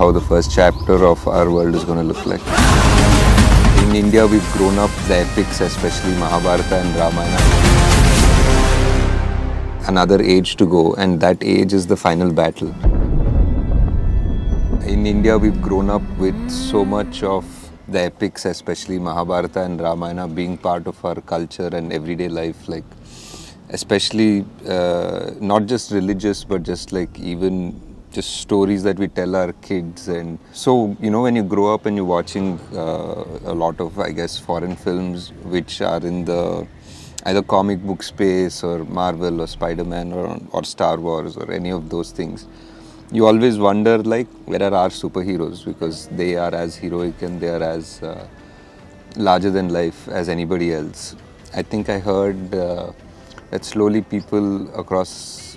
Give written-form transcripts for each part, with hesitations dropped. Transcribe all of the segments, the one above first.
how the first chapter of our world is going to look like. In India, we've grown up the epics, especially Mahabharata and Ramayana. Another age to go, and that age is the final battle. In India, we've grown up with so much of the epics, especially Mahabharata and Ramayana, being part of our culture and everyday life, like especially not just religious, but just like even just stories that we tell our kids. And so, you know, when you grow up and you're watching a lot of, I guess, foreign films which are in the either comic book space or Marvel or Spider-Man or Star Wars or any of those things, you always wonder, like, where are our superheroes? Because they are as heroic and they are as larger than life as anybody else. I think I heard that slowly people across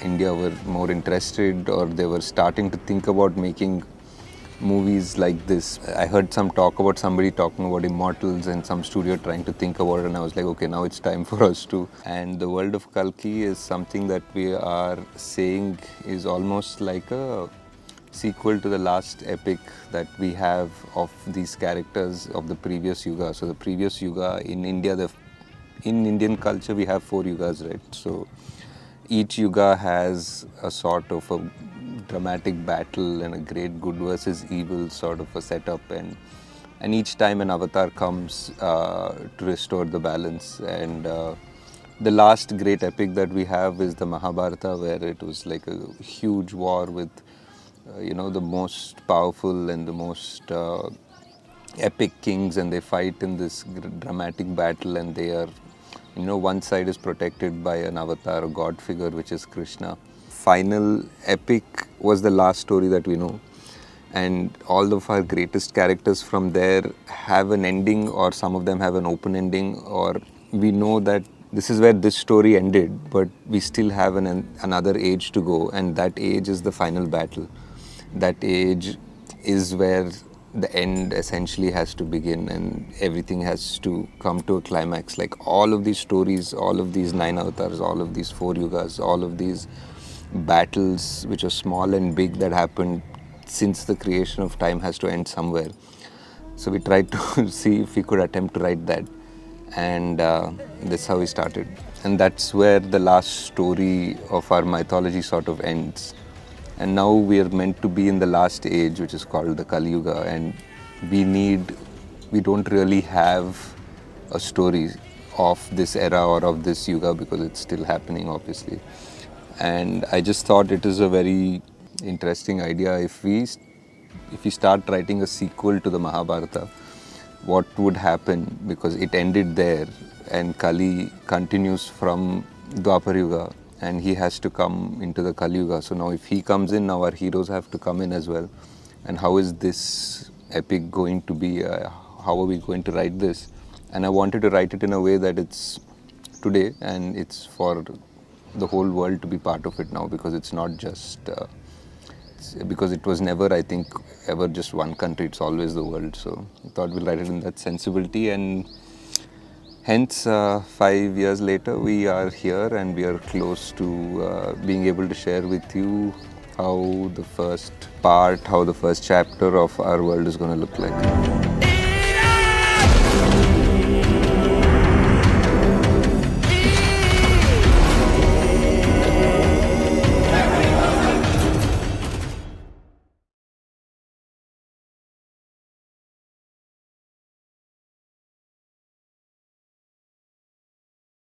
India were more interested, or they were starting to think about making movies like this. I heard some talk about somebody talking about Immortals and some studio trying to think about it, and I was like, okay, now it's time for us to. And the world of Kalki is something that we are saying is almost like a sequel to the last epic that we have of these characters of the previous yuga. So the previous yuga in India, in Indian culture, we have 4 yugas, right? So each yuga has a sort of a dramatic battle and a great good versus evil sort of a setup, and each time an avatar comes to restore the balance. And the last great epic that we have is the Mahabharata, where it was like a huge war with the most powerful and the most epic kings, and they fight in this dramatic battle, and they are, one side is protected by an avatar, a god figure, which is Krishna. Final epic was the last story that we know, and all of our greatest characters from there have an ending, or some of them have an open ending, or we know that this is where this story ended, but we still have another age to go, and that age is the final battle. That age is where the end essentially has to begin, and everything has to come to a climax. Like all of these stories, all of these 9 avatars, all of these 4 yugas, all of these battles which are small and big that happened since the creation of time has to end somewhere. So we tried to see if we could attempt to write that, and that's how we started. And that's where the last story of our mythology sort of ends. And now we are meant to be in the last age, which is called the Kali Yuga, and we don't really have a story of this era or of this yuga because it's still happening, obviously. And I just thought it is a very interesting idea if we start writing a sequel to the Mahabharata, what would happen, because it ended there and Kali continues from Dwapar Yuga, and he has to come into the Kali Yuga. So now if he comes in, now our heroes have to come in as well. And how is this epic going to be? How are we going to write this? And I wanted to write it in a way that it's today and it's for the whole world to be part of it now, because it's not just because it was never, I think, ever just one country. It's always the world. So I thought we'll write it in that sensibility, and hence 5 years later we are here and we are close to being able to share with you how the first chapter of our world is going to look like.